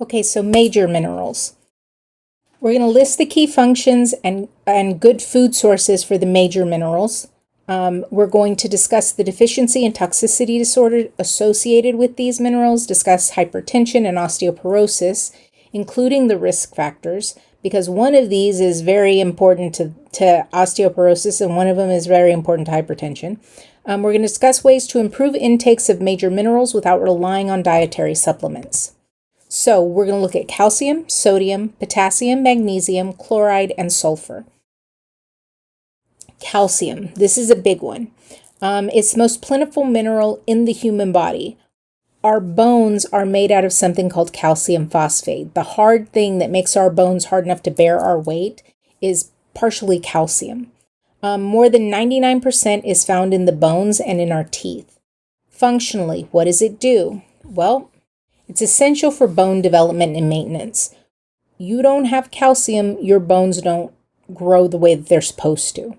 Okay, so major minerals. We're going to list the key functions and good food sources for the major minerals. We're going to discuss the deficiency and toxicity disorder associated with these minerals, discuss hypertension and osteoporosis, including the risk factors, because one of these is very important to osteoporosis and one of them is very important to hypertension. We're going to discuss ways to improve intakes of major minerals without relying on dietary supplements. So we're going to look at calcium, sodium, potassium, magnesium, chloride, and sulfur. Calcium, this is a big one. It's the most plentiful mineral in the human body. Our bones are made out of something called calcium phosphate. The hard thing that makes our bones hard enough to bear our weight is partially calcium. More than 99% is found in the bones and in our teeth. Functionally, what does it do? Well, it's essential for bone development and maintenance. You don't have calcium, your bones don't grow the way that they're supposed to.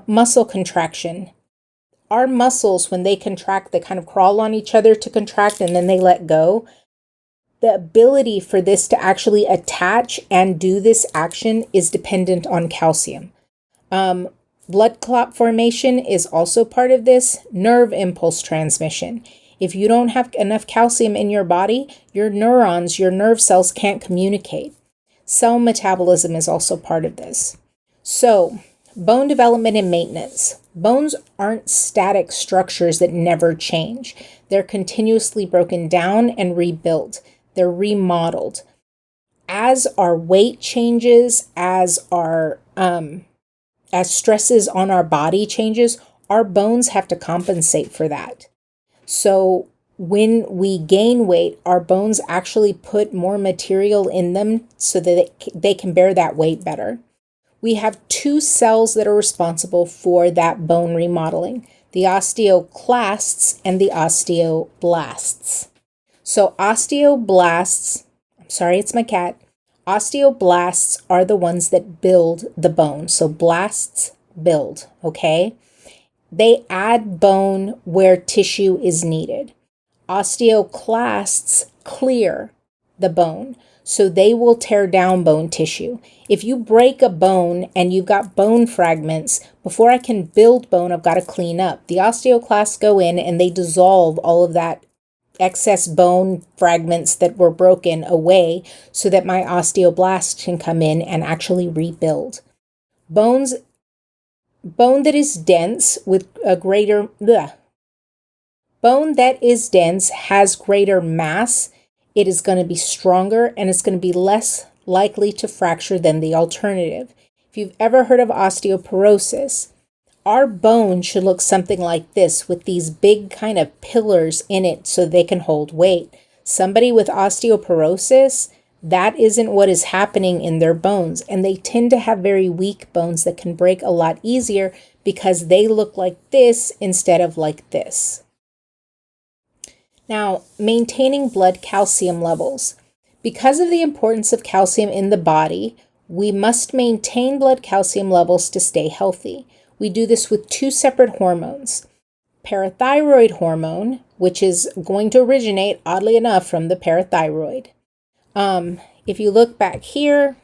Muscle contraction. Our muscles, when they contract, they kind of crawl on each other to contract and then they let go. The ability for this to actually attach and do this action is dependent on calcium. Blood clot formation is also part of this. Nerve impulse transmission. If you don't have enough calcium in your body, your neurons, your nerve cells can't communicate. Cell metabolism is also part of this. So, bone development and maintenance. Bones aren't static structures that never change. They're continuously broken down and rebuilt. They're remodeled. As our weight changes, as stresses on our body changes, our bones have to compensate for that. So when we gain weight, our bones actually put more material in them so that they can bear that weight better. We have two cells that are responsible for that bone remodeling, the osteoclasts and the osteoblasts. So osteoblasts, I'm sorry, it's my cat. Osteoblasts are the ones that build the bone. So blasts build, okay? They add bone where tissue is needed. Osteoclasts clear the bone, so they will tear down bone tissue. If you break a bone and you've got bone fragments, before I can build bone, I've got to clean up. The osteoclasts go in and they dissolve all of that excess bone fragments that were broken away so that my osteoblast can come in and actually rebuild. Bone that is dense with a greater bone that is dense has greater mass. It is going to be stronger and it's going to be less likely to fracture than the alternative. If you've ever heard of osteoporosis, our bone should look something like this with these big kind of pillars in it so they can hold weight. Somebody with osteoporosis, that isn't what is happening in their bones, and they tend to have very weak bones that can break a lot easier because they look like this instead of like this. Now, maintaining blood calcium levels. Because of the importance of calcium in the body, we must maintain blood calcium levels to stay healthy. We do this with two separate hormones. Parathyroid hormone, which is going to originate, oddly enough, from the parathyroid. If you look back here,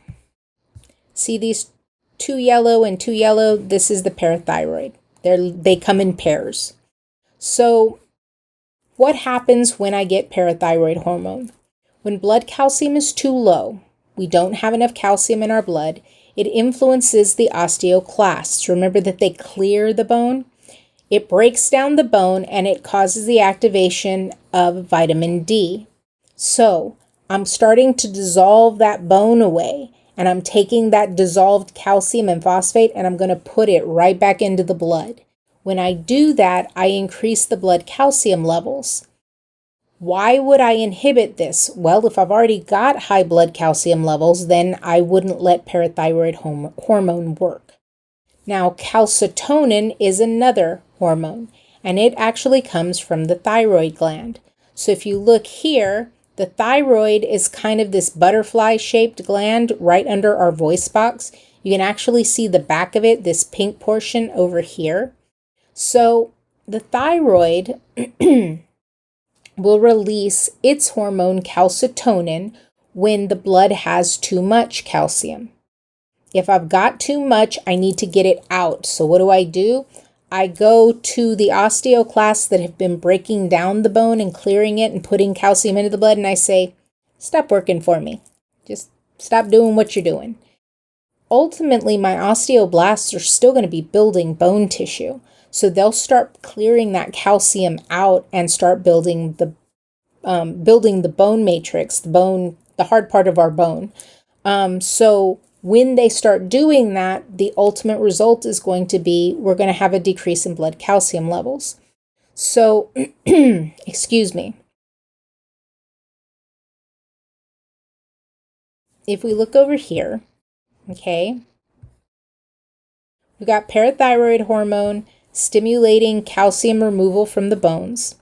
see these two yellow and two yellow, this is the parathyroid. They come in pairs. So what happens when I get parathyroid hormone? When blood calcium is too low, we don't have enough calcium in our blood, it influences the osteoclasts. Remember that they clear the bone? It breaks down the bone and it causes the activation of vitamin D. So I'm starting to dissolve that bone away and I'm taking that dissolved calcium and phosphate and I'm going to put it right back into the blood. When I do that, I increase the blood calcium levels. Why would I inhibit this? Well, if I've already got high blood calcium levels, then I wouldn't let parathyroid hormone work. Now, calcitonin is another hormone, and it actually comes from the thyroid gland. So if you look here, the thyroid is kind of this butterfly-shaped gland right under our voice box. You can actually see the back of it, this pink portion over here. So the thyroid will release its hormone calcitonin when the blood has too much calcium. If I've got too much, I need to get it out. So what do? I go to the osteoclasts that have been breaking down the bone and clearing it and putting calcium into the blood, and I say, stop working for me. Just stop doing what you're doing. Ultimately, my osteoblasts are still going to be building bone tissue. So they'll start clearing that calcium out and start building the bone matrix, the hard part of our bone. So when they start doing that, the ultimate result is going to be we're going to have a decrease in blood calcium levels. So, excuse me. If we look over here, okay, we've got parathyroid hormone stimulating calcium removal from the bones.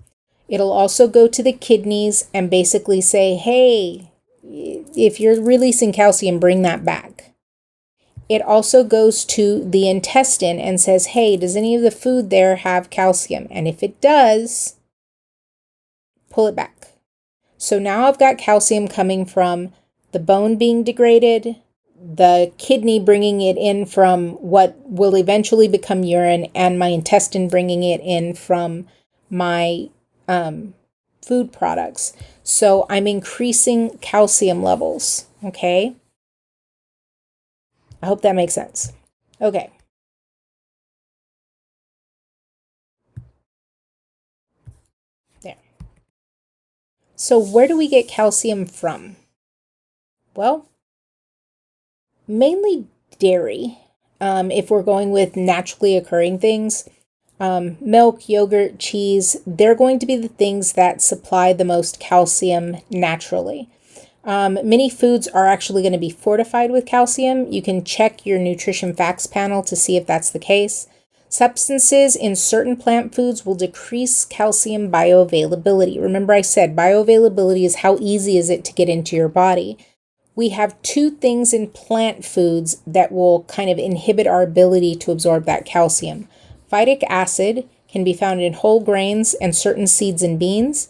It'll also go to the kidneys and basically say, hey, if you're releasing calcium, bring that back. It also goes to the intestine and says, hey, does any of the food there have calcium? And if it does, pull it back. So now I've got calcium coming from the bone being degraded, the kidney bringing it in from what will eventually become urine, and my intestine bringing it in from my food products. So I'm increasing calcium levels, okay? I hope that makes sense. Okay. There. So where do we get calcium from? Well, mainly dairy. If we're going with naturally occurring things, milk, yogurt, cheese, they're going to be the things that supply the most calcium naturally. Many foods are actually going to be fortified with calcium. You can check your nutrition facts panel to see if that's the case. Substances in certain plant foods will decrease calcium bioavailability. Remember I said bioavailability is how easy is it to get into your body. We have two things in plant foods that will kind of inhibit our ability to absorb that calcium. Phytic acid can be found in whole grains and certain seeds and beans,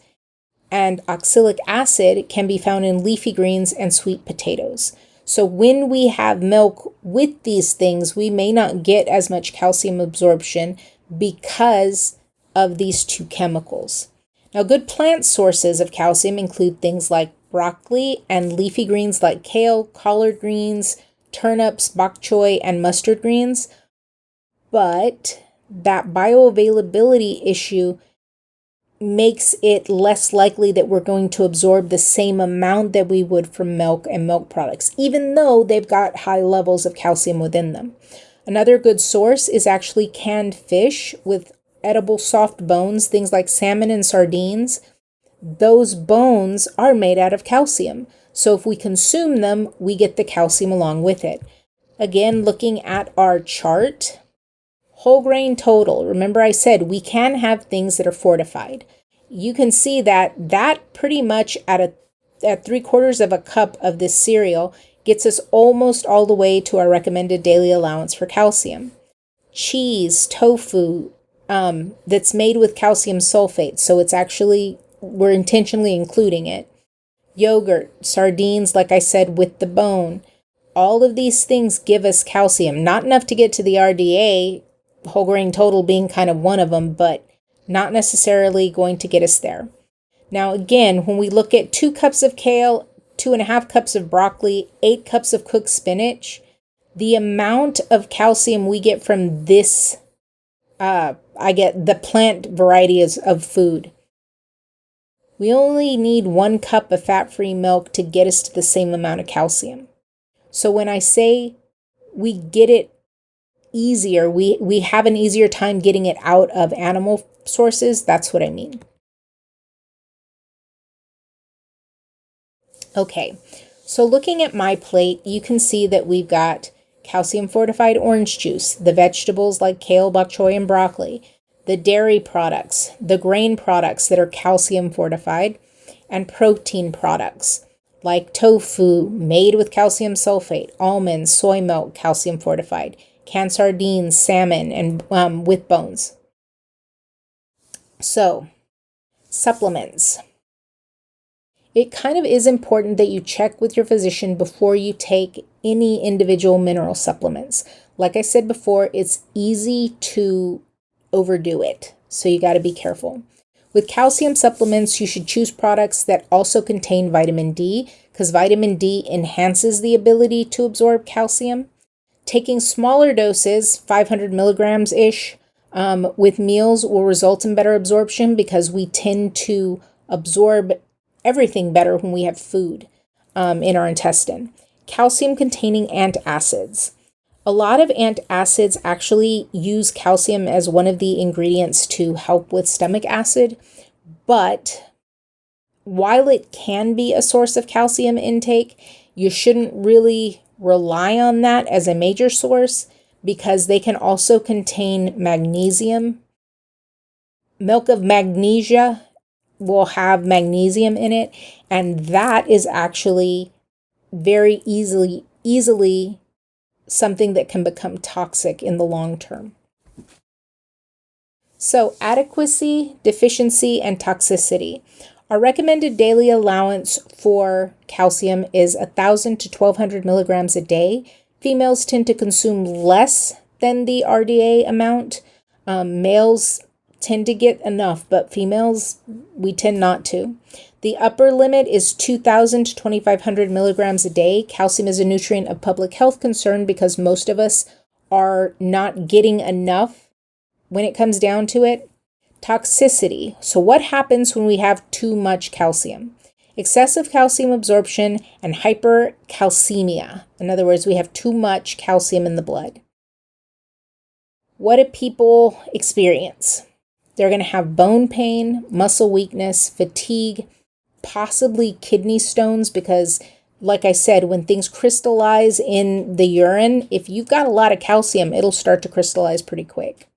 and oxalic acid can be found in leafy greens and sweet potatoes. So when we have milk with these things, we may not get as much calcium absorption because of these two chemicals. Now, good plant sources of calcium include things like broccoli and leafy greens like kale, collard greens, turnips, bok choy, and mustard greens. But that bioavailability issue makes it less likely that we're going to absorb the same amount that we would from milk and milk products, even though they've got high levels of calcium within them. Another good source is actually canned fish with edible soft bones, things like salmon and sardines. Those bones are made out of calcium. So if we consume them, we get the calcium along with it. Again, looking at our chart, whole grain total. Remember I said we can have things that are fortified. You can see that pretty much at 3/4 of a cup of this cereal gets us almost all the way to our recommended daily allowance for calcium. Cheese, tofu, that's made with calcium sulfate, so it's actually, we're intentionally including it. Yogurt, sardines, like I said, with the bone. All of these things give us calcium. Not enough to get to the RDA, whole grain total being kind of one of them, but not necessarily going to get us there. Now, again, when we look at 2 cups of kale, 2.5 cups of broccoli, 8 cups of cooked spinach, the amount of calcium we get from this, I get the plant varieties of food. We only need 1 cup of fat-free milk to get us to the same amount of calcium. So when I say we get it easier, we have an easier time getting it out of animal sources, that's what I mean. Okay, so looking at my plate, you can see that we've got calcium fortified orange juice, the vegetables like kale, bok choy, and broccoli, the dairy products, the grain products that are calcium fortified, and protein products like tofu made with calcium sulfate, almonds, soy milk, calcium fortified, canned sardines, salmon, and with bones. So, supplements. It kind of is important that you check with your physician before you take any individual mineral supplements. Like I said before, it's easy to overdo it, so you got to be careful. With calcium supplements, you should choose products that also contain vitamin D, because vitamin D enhances the ability to absorb calcium. Taking smaller doses, 500 milligrams-ish, with meals will result in better absorption because we tend to absorb everything better when we have food in our intestine. Calcium-containing antacids. A lot of antacids actually use calcium as one of the ingredients to help with stomach acid, but while it can be a source of calcium intake, you shouldn't really rely on that as a major source because they can also contain magnesium. Milk of magnesia will have magnesium in it, and that is actually very easily something that can become toxic in the long term. So, adequacy, deficiency, and toxicity. Our recommended daily allowance for calcium is 1,000 to 1,200 milligrams a day. Females tend to consume less than the RDA amount. Males tend to get enough, but females, we tend not to. The upper limit is 2,000 to 2,500 milligrams a day. Calcium is a nutrient of public health concern because most of us are not getting enough when it comes down to it. Toxicity. So what happens when we have too much calcium? Excessive calcium absorption and hypercalcemia. In other words, we have too much calcium in the blood. What do people experience? They're going to have bone pain, muscle weakness, fatigue, possibly kidney stones because, like I said, when things crystallize in the urine, if you've got a lot of calcium, it'll start to crystallize pretty quick.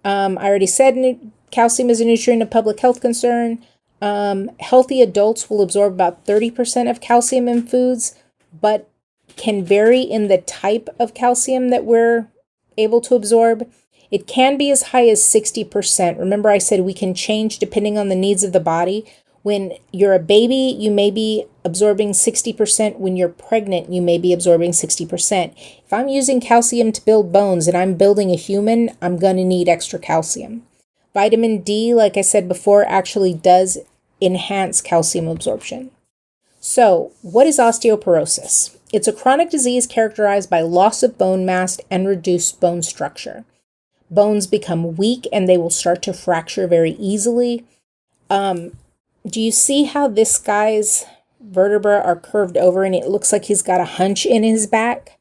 I already said calcium is a nutrient of public health concern. Healthy adults will absorb about 30% of calcium in foods, but can vary in the type of calcium that we're able to absorb. It can be as high as 60%. Remember, I said we can change depending on the needs of the body. When you're a baby, you may be absorbing 60%. When you're pregnant, you may be absorbing 60%. If I'm using calcium to build bones and I'm building a human, I'm going to need extra calcium. Vitamin D, like I said before, actually does enhance calcium absorption. So, what is osteoporosis? It's a chronic disease characterized by loss of bone mass and reduced bone structure. Bones become weak and they will start to fracture very easily. Do you see how this guy's vertebrae are curved over and it looks like he's got a hunch in his back?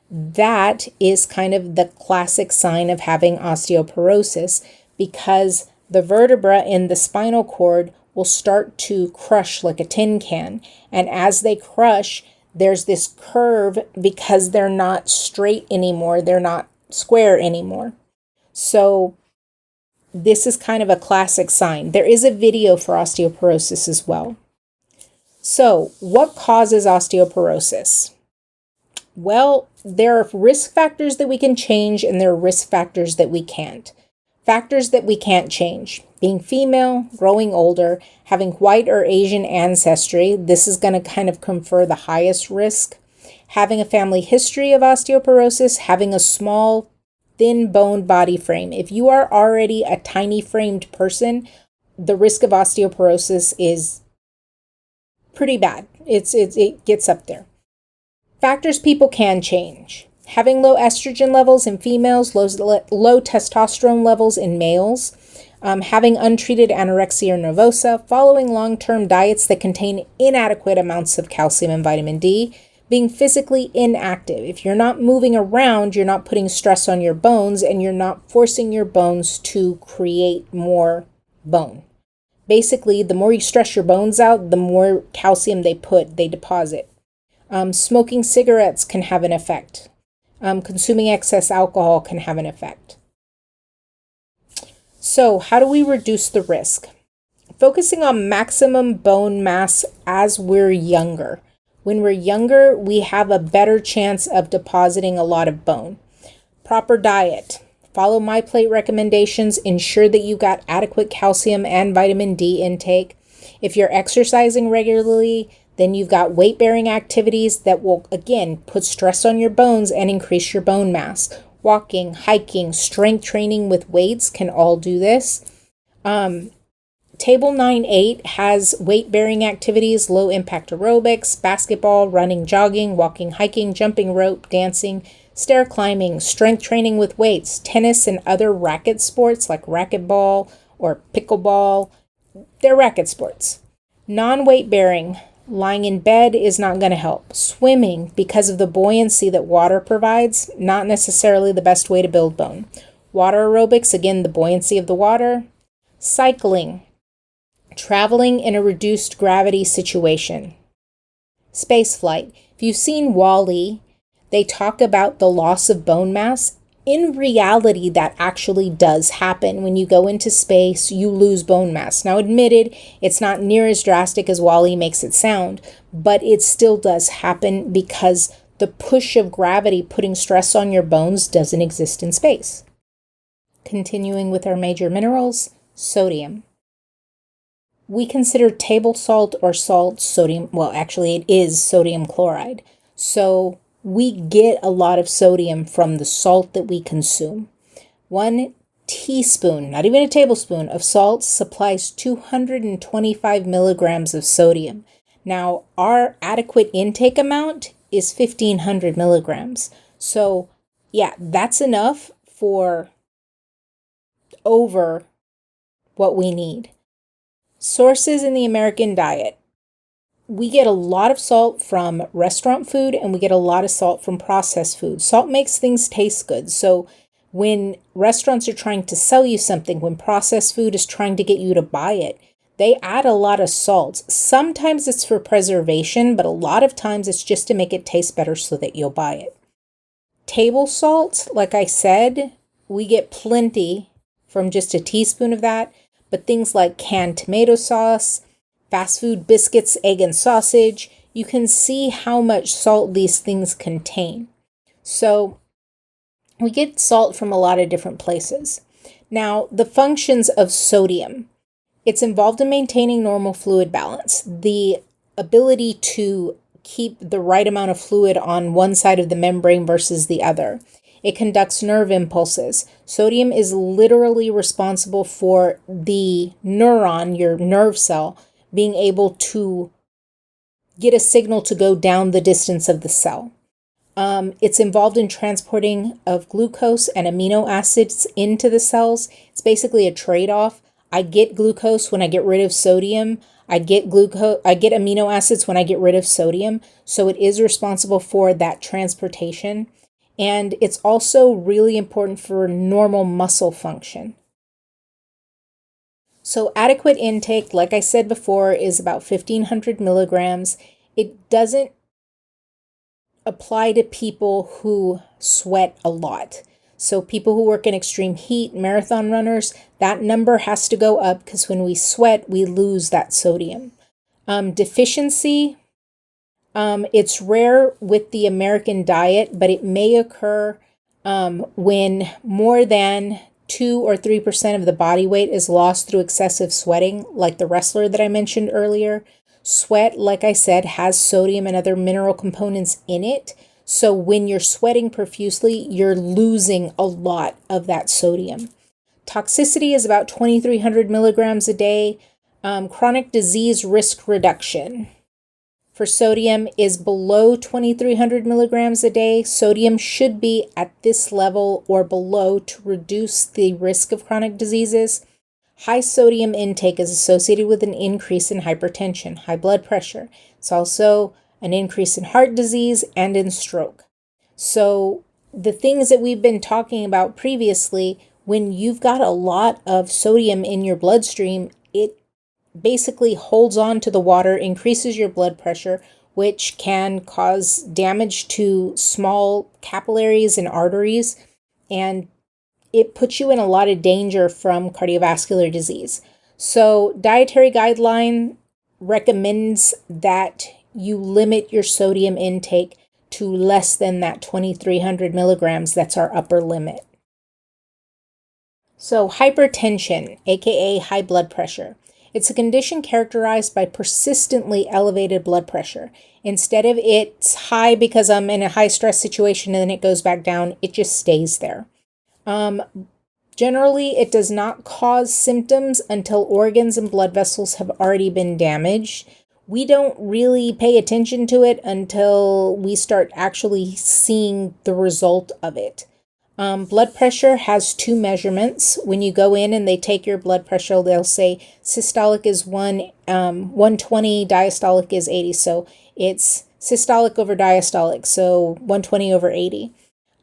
That is kind of the classic sign of having osteoporosis because the vertebra in the spinal cord will start to crush like a tin can. And as they crush, there's this curve because they're not straight anymore. They're not square anymore. So this is kind of a classic sign. There is a video for osteoporosis as well. So what causes osteoporosis? Well, there are risk factors that we can change and there are risk factors that we can't. Factors that we can't change: being female, growing older, having white or Asian ancestry. This is going to kind of confer the highest risk. Having a family history of osteoporosis, having a small, thin boned body frame. If you are already a tiny framed person, the risk of osteoporosis is pretty bad. It gets up there. Factors people can change: having low estrogen levels in females, low testosterone levels in males, having untreated anorexia nervosa, following long-term diets that contain inadequate amounts of calcium and vitamin D, being physically inactive. If you're not moving around, you're not putting stress on your bones and you're not forcing your bones to create more bone. Basically, the more you stress your bones out, the more calcium they deposit. Smoking cigarettes can have an effect. Consuming excess alcohol can have an effect. So, how do we reduce the risk? Focusing on maximum bone mass as we're younger. When we're younger, we have a better chance of depositing a lot of bone. Proper diet. Follow MyPlate recommendations. Ensure that you got adequate calcium and vitamin D intake. If you're exercising regularly, then you've got weight-bearing activities that will, again, put stress on your bones and increase your bone mass. Walking, hiking, strength training with weights can all do this. Table 9.8 has weight-bearing activities, low-impact aerobics, basketball, running, jogging, walking, hiking, jumping rope, dancing, stair climbing, strength training with weights, tennis and other racket sports like racquetball or pickleball. They're racket sports. Non-weight-bearing, lying in bed is not going to help. Swimming, because of the buoyancy that water provides, not necessarily the best way to build bone. Water aerobics, again, the buoyancy of the water. Cycling, traveling in a reduced gravity situation. Spaceflight. If you've seen WALL-E, they talk about the loss of bone mass. In reality, that actually does happen. When you go into space, you lose bone mass. Now, admitted, it's not near as drastic as WALL-E makes it sound, but it still does happen because the push of gravity putting stress on your bones doesn't exist in space. Continuing with our major minerals, sodium. We consider table salt or salt sodium. Well, actually, it is sodium chloride. So we get a lot of sodium from the salt that we consume. 1 teaspoon, not even a tablespoon, of salt supplies 225 milligrams of sodium. Now, our adequate intake amount is 1,500 milligrams. So, yeah, that's enough for over what we need. Sources in the American diet. We get a lot of salt from restaurant food and we get a lot of salt from processed food. Salt makes things taste good. So when restaurants are trying to sell you something, when processed food is trying to get you to buy it, they add a lot of salt. Sometimes it's for preservation, but a lot of times it's just to make it taste better so that you'll buy it. Table salt, like I said, we get plenty from just a teaspoon of that. But things like canned tomato sauce, fast food biscuits, egg and sausage, you can see how much salt these things contain. So we get salt from a lot of different places. Now, the functions of sodium. It's involved in maintaining normal fluid balance. The ability to keep the right amount of fluid on one side of the membrane versus the other. It conducts nerve impulses. Sodium is literally responsible for the neuron, your nerve cell, being able to get a signal to go down the distance of the cell. It's involved in transporting of glucose and amino acids into the cells. It's basically a trade-off. I get glucose when I get rid of sodium. I get amino acids when I get rid of sodium. So it is responsible for that transportation. And it's also really important for normal muscle function. So adequate intake, like I said before, is about 1,500 milligrams. It doesn't apply to people who sweat a lot. So people who work in extreme heat, marathon runners, that number has to go up because when we sweat, we lose that sodium. Deficiency, it's rare with the American diet, but it may occur when more than 2 or 3% of the body weight is lost through excessive sweating, like the wrestler that I mentioned earlier. Sweat, like I said, has sodium and other mineral components in it. So when you're sweating profusely, you're losing a lot of that sodium. Toxicity is about 2,300 milligrams a day. Chronic disease risk reduction for sodium is below 2,300 milligrams a day. Sodium should be at this level or below to reduce the risk of chronic diseases. High sodium intake is associated with an increase in hypertension, high blood pressure. It's also an increase in heart disease and in stroke. So the things that we've been talking about previously, when you've got a lot of sodium in your bloodstream, it basically holds on to the water, increases your blood pressure, which can cause damage to small capillaries and arteries, and it puts you in a lot of danger from cardiovascular disease. So dietary guideline recommends that you limit your sodium intake to less than that 2,300 milligrams. That's our upper limit. So hypertension, aka high blood pressure. It's a condition characterized by persistently elevated blood pressure. Instead of it's high because I'm in a high stress situation and then it goes back down, it just stays there. Generally, it does not cause symptoms until organs and blood vessels have already been damaged. We don't really pay attention to it until we start actually seeing the result of it. Blood pressure has two measurements. When you go in and they take your blood pressure, they'll say systolic is 120, diastolic is 80. So it's systolic over diastolic, so 120 over 80.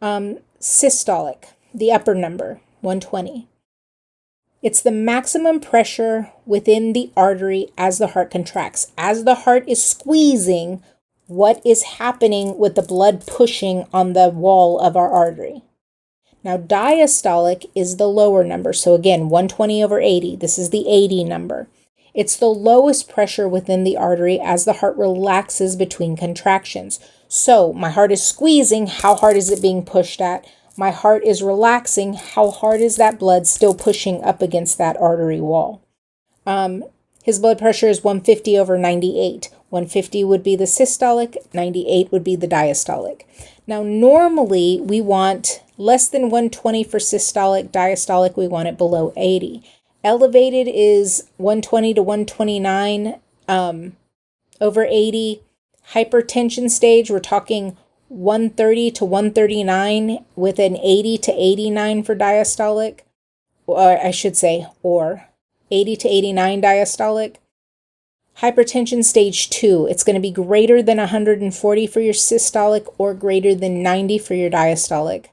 Systolic, the upper number, 120. It's the maximum pressure within the artery as the heart contracts. As the heart is squeezing, what is happening with the blood pushing on the wall of our artery? Now, diastolic is the lower number. So again, 120 over 80. This is the 80 number. It's the lowest pressure within the artery as the heart relaxes between contractions. So my heart is squeezing. How hard is it being pushed at? My heart is relaxing. How hard is that blood still pushing up against that artery wall? His blood pressure is 150 over 98. 150 would be the systolic, 98 would be the diastolic. Now, normally we want less than 120 for systolic, diastolic, we want it below 80. Elevated is 120 to 129 over 80. Hypertension stage, we're talking 130 to 139 with an 80 to 89 for diastolic, or I should say, or 80 to 89 diastolic. Hypertension stage 2, it's going to be greater than 140 for your systolic or greater than 90 for your diastolic.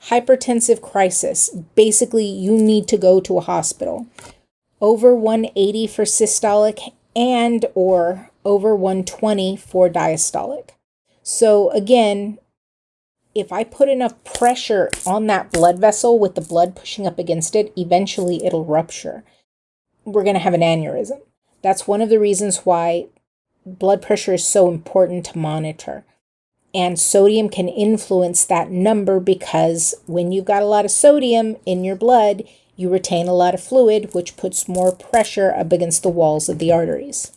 Hypertensive crisis, basically you need to go to a hospital. Over 180 for systolic and or over 120 for diastolic. So again, if I put enough pressure on that blood vessel with the blood pushing up against it, eventually it'll rupture. We're going to have an aneurysm. That's one of the reasons why blood pressure is so important to monitor. And sodium can influence that number because when you've got a lot of sodium in your blood, you retain a lot of fluid, which puts more pressure up against the walls of the arteries.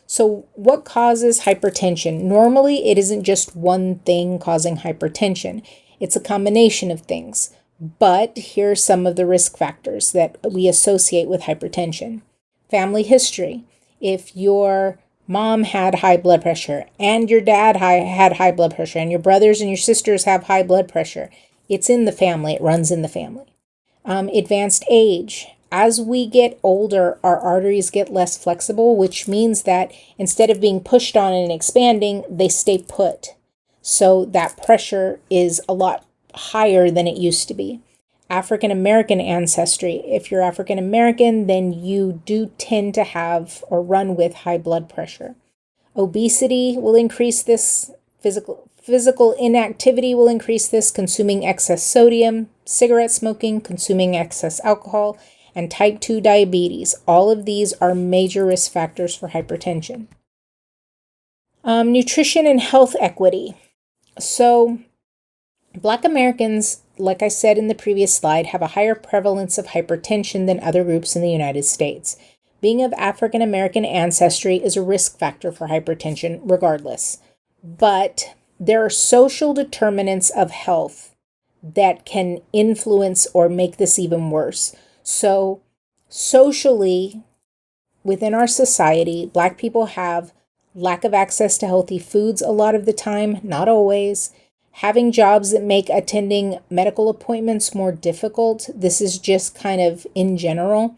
So what causes hypertension? Normally, it isn't just one thing causing hypertension. It's a combination of things. But here are some of the risk factors that we associate with hypertension. Family history. If your mom had high blood pressure and your dad had high blood pressure and your brothers and your sisters have high blood pressure, it's in the family. It runs in the family. Advanced age. As we get older, our arteries get less flexible, which means that instead of being pushed on and expanding, they stay put. So that pressure is a lot higher than it used to be. African American ancestry. If you're African American, then you do tend to have or run with high blood pressure. Obesity will increase this. Physical inactivity will increase this. Consuming excess sodium, cigarette smoking, consuming excess alcohol, and type 2 diabetes. All of these are major risk factors for hypertension. Nutrition and health equity. So, Black Americans, like I said in the previous slide, have a higher prevalence of hypertension than other groups in the United States. Being of African American ancestry is a risk factor for hypertension regardless. But there are social determinants of health that can influence or make this even worse. So socially, within our society, Black people have lack of access to healthy foods a lot of the time, not always. Having jobs that make attending medical appointments more difficult. This is just kind of in general.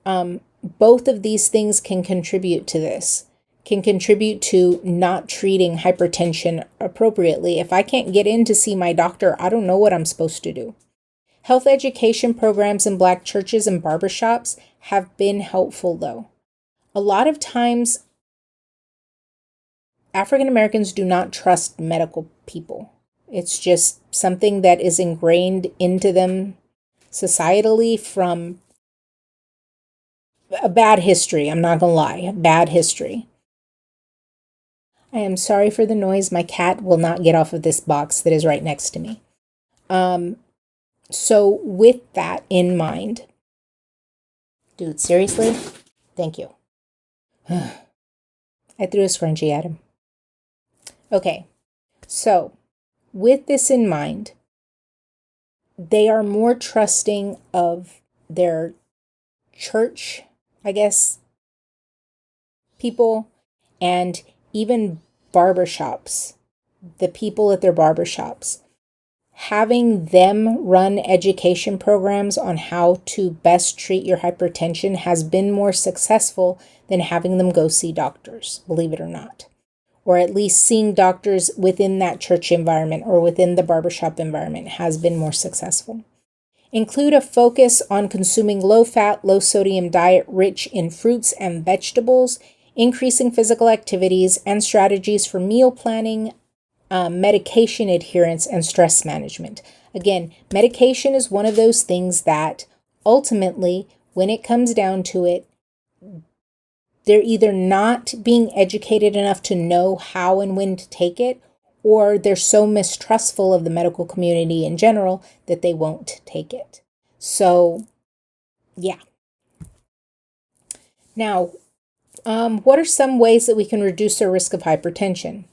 Both of these things can contribute to this, can contribute to not treating hypertension appropriately. If I can't get in to see my doctor, I don't know what I'm supposed to do. Health education programs in Black churches and barbershops have been helpful, though. A lot of times, African Americans do not trust medical people. It's just something that is ingrained into them societally from a bad history. I'm not going to lie, bad history. I am sorry for the noise. My cat will not get off of this box that is right next to me. So with that in mind, dude, seriously, Thank you. I threw a scrunchie at him. Okay, so with this in mind, they are more trusting of their church, I guess, people, and even barbershops, the people at their barbershops. Having them run education programs on how to best treat your hypertension has been more successful than having them go see doctors, believe it or not. Or at least seeing doctors within that church environment or within the barbershop environment has been more successful. Include a focus on consuming low-fat, low-sodium diet rich in fruits and vegetables, increasing physical activities, and strategies for meal planning, medication adherence, and stress management. Again, medication is one of those things that ultimately, when it comes down to it, they're either not being educated enough to know how and when to take it, or they're so mistrustful of the medical community in general that they won't take it. So, yeah. Now, what are some ways that we can reduce our risk of hypertension?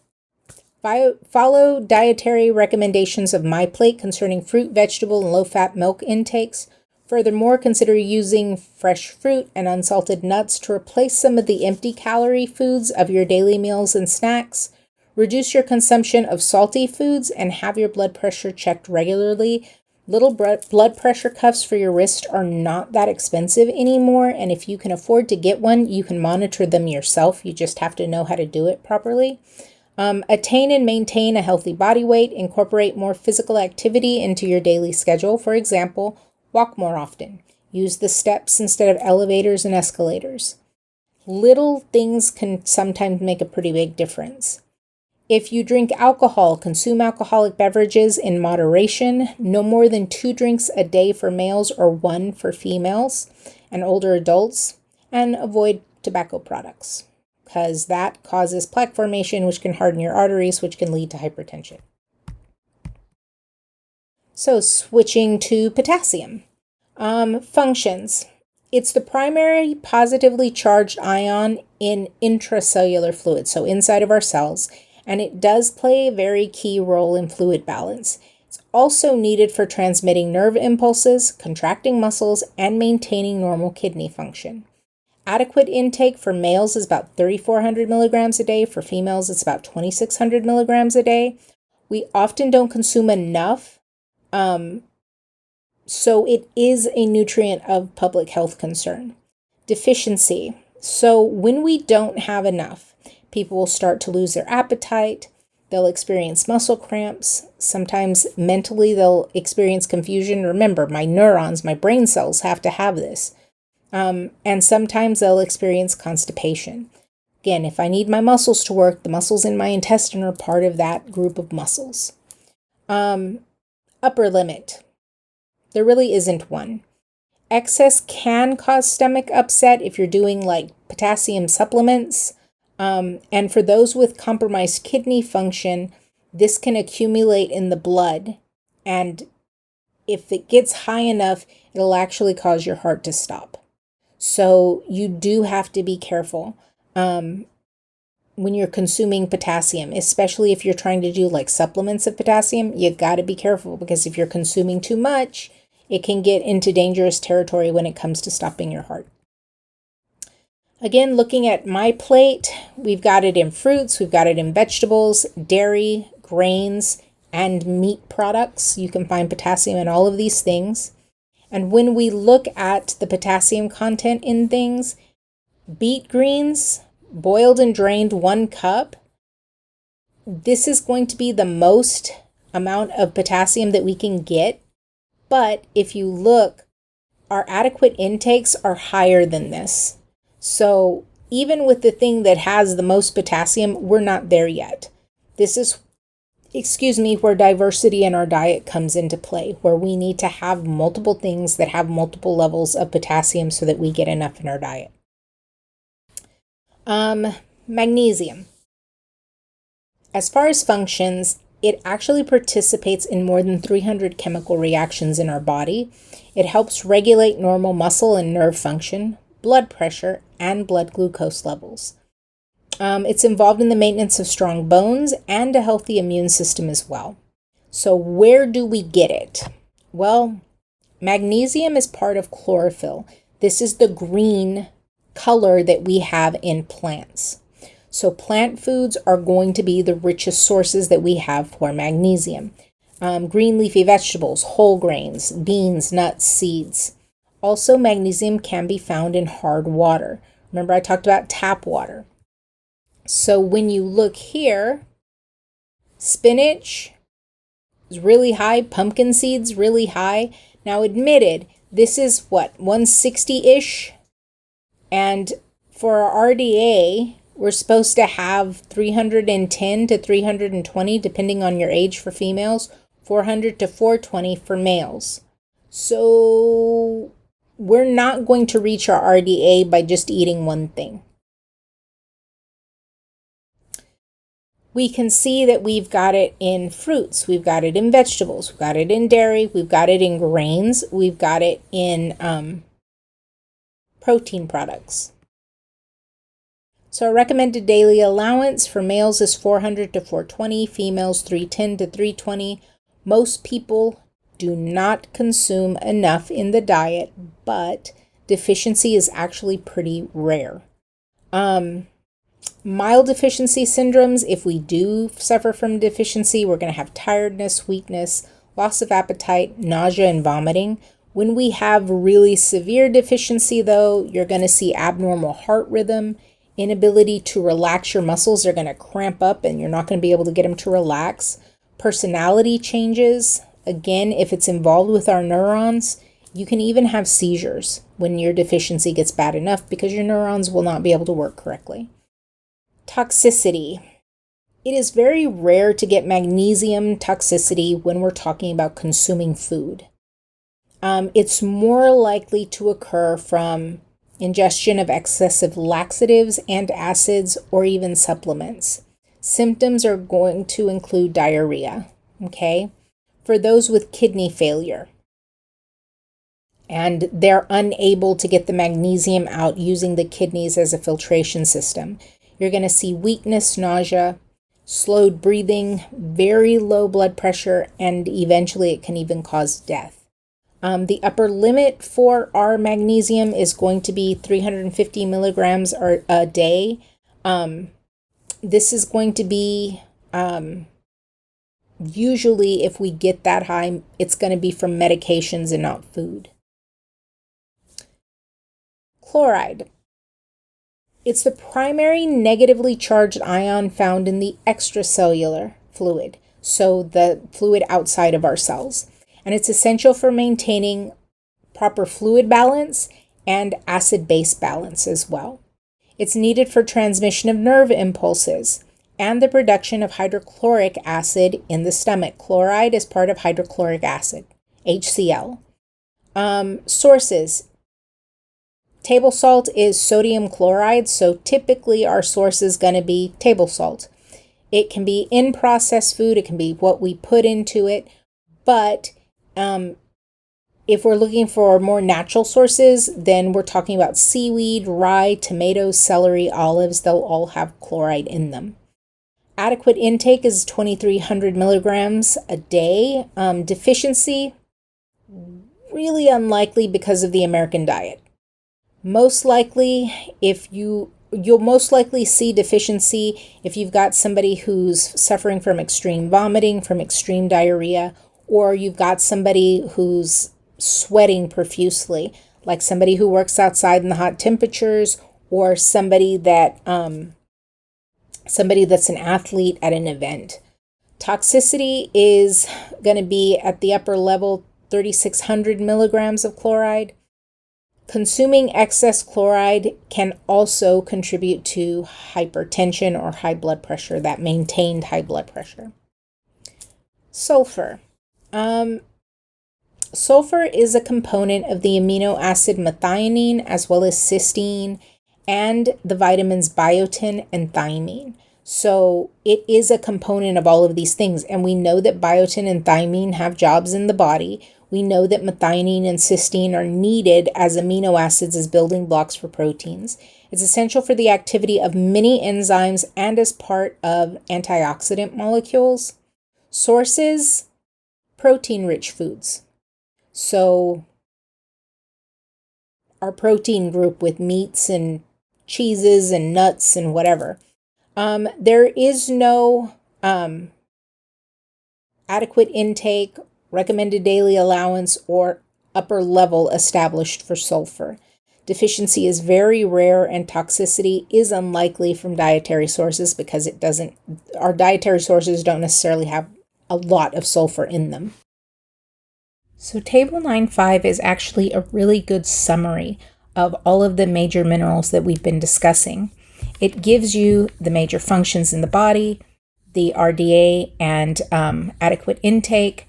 Follow dietary recommendations of MyPlate concerning fruit, vegetable, and low-fat milk intakes. Furthermore, consider using fresh fruit and unsalted nuts to replace some of the empty calorie foods of your daily meals and snacks. Reduce your consumption of salty foods and have your blood pressure checked regularly. Little blood pressure cuffs for your wrist are not that expensive anymore, and if you can afford to get one, you can monitor them yourself. You just have to know how to do it properly. Attain and maintain a healthy body weight. Incorporate more physical activity into your daily schedule. For example, walk more often. Use the steps instead of elevators and escalators. Little things can sometimes make a pretty big difference. If you drink alcohol, consume alcoholic beverages in moderation. No more than 2 drinks a day for males or 1 for females and older adults. And avoid tobacco products, because that causes plaque formation, which can harden your arteries, which can lead to hypertension. So switching to potassium. Functions. It's the primary positively charged ion in intracellular fluid, so inside of our cells, and it does play a very key role in fluid balance. It's also needed for transmitting nerve impulses, contracting muscles, and maintaining normal kidney function. Adequate intake for males is about 3,400 milligrams a day. For females, it's about 2,600 milligrams a day. We often don't consume enough, so it is a nutrient of public health concern. Deficiency. So when we don't have enough, people will start to lose their appetite. They'll experience muscle cramps. Sometimes mentally they'll experience confusion. Remember, my neurons, my brain cells have to have this. And sometimes they'll experience constipation. Again, if I need my muscles to work, the muscles in my intestine are part of that group of muscles. Upper limit. There really isn't one. Excess can cause stomach upset if you're doing like potassium supplements. And for those with compromised kidney function, this can accumulate in the blood. And if it gets high enough, it'll actually cause your heart to stop. So you do have to be careful when you're consuming potassium, especially if you're trying to do like supplements of potassium. You got to be careful, because if you're consuming too much, it can get into dangerous territory when it comes to stopping your heart. Again, looking at MyPlate, we've got it in fruits, we've got it in vegetables, dairy, grains, and meat products. You can find potassium in all of these things. And when we look at the potassium content in things, beet greens, boiled and drained 1 cup, this is going to be the most amount of potassium that we can get. But if you look, our adequate intakes are higher than this. So even with the thing that has the most potassium, we're not there yet. This is, where diversity in our diet comes into play, where we need to have multiple things that have multiple levels of potassium so that we get enough in our diet. Magnesium. As far as functions, it actually participates in more than 300 chemical reactions in our body. It helps regulate normal muscle and nerve function, blood pressure, and blood glucose levels. It's involved in the maintenance of strong bones and a healthy immune system as well. So where do we get it? Well, magnesium is part of chlorophyll. This is the green color that we have in plants. So plant foods are going to be the richest sources that we have for magnesium. Green leafy vegetables, whole grains, beans, nuts, seeds. Also, magnesium can be found in hard water. Remember, I talked about tap water. So when you look here, spinach is really high, pumpkin seeds really high. Now admitted, this is what, 160-ish? And for our RDA, we're supposed to have 310 to 320, depending on your age for females, 400 to 420 for males. So we're not going to reach our RDA by just eating one thing. We can see that we've got it in fruits, we've got it in vegetables, we've got it in dairy, we've got it in grains, we've got it in protein products. So a recommended daily allowance for males is 400 to 420, females 310 to 320. Most people do not consume enough in the diet, but deficiency is actually pretty rare. Mild deficiency syndromes, if we do suffer from deficiency, we're going to have tiredness, weakness, loss of appetite, nausea, and vomiting. When we have really severe deficiency, though, you're going to see abnormal heart rhythm, inability to relax your muscles. They're going to cramp up and you're not going to be able to get them to relax. Personality changes. Again, if it's involved with our neurons, you can even have seizures when your deficiency gets bad enough because your neurons will not be able to work correctly. Toxicity. It is very rare to get magnesium toxicity when we're talking about consuming food. It's more likely to occur from ingestion of excessive laxatives and acids or even supplements. Symptoms are going to include diarrhea, okay? For those with kidney failure and they're unable to get the magnesium out using the kidneys as a filtration system, you're going to see weakness, nausea, slowed breathing, very low blood pressure, and eventually it can even cause death. The upper limit for our magnesium is going to be 350 milligrams a day. This is going to be, usually if we get that high, it's going to be from medications and not food. Chloride. It's the primary negatively charged ion found in the extracellular fluid, so the fluid outside of our cells. And it's essential for maintaining proper fluid balance and acid-base balance as well. It's needed for transmission of nerve impulses and the production of hydrochloric acid in the stomach. Chloride is part of hydrochloric acid, HCl. Sources. Table salt is sodium chloride, so typically our source is going to be table salt. It can be in processed food, it can be what we put into it, but if we're looking for more natural sources, then we're talking about seaweed, rye, tomatoes, celery, olives. They'll all have chloride in them. Adequate intake is 2,300 milligrams a day. Deficiency, really unlikely because of the American diet. Most likely, you'll most likely see deficiency if you've got somebody who's suffering from extreme vomiting, from extreme diarrhea, or you've got somebody who's sweating profusely, like somebody who works outside in the hot temperatures, or somebody that's an athlete at an event. Toxicity is going to be at the upper level, 3,600 milligrams of chloride. Consuming excess chloride can also contribute to hypertension or high blood pressure, that maintained high blood pressure. Sulfur. Sulfur is a component of the amino acid methionine as well as cysteine and the vitamins biotin and thiamine. So it is a component of all of these things. And we know that biotin and thymine have jobs in the body. We know that methionine and cysteine are needed as amino acids as building blocks for proteins. It's essential for the activity of many enzymes and as part of antioxidant molecules. Sources: protein-rich foods. So our protein group with meats and cheeses and nuts and whatever. There is no adequate intake, recommended daily allowance, or upper level established for sulfur. Deficiency is very rare and toxicity is unlikely from dietary sources because our dietary sources don't necessarily have a lot of sulfur in them. So Table 9.5 is actually a really good summary of all of the major minerals that we've been discussing. It gives you the major functions in the body, the RDA and adequate intake,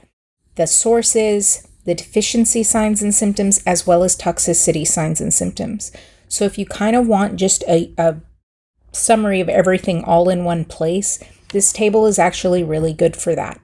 the sources, the deficiency signs and symptoms, as well as toxicity signs and symptoms. So if you kind of want just a summary of everything all in one place, this table is actually really good for that.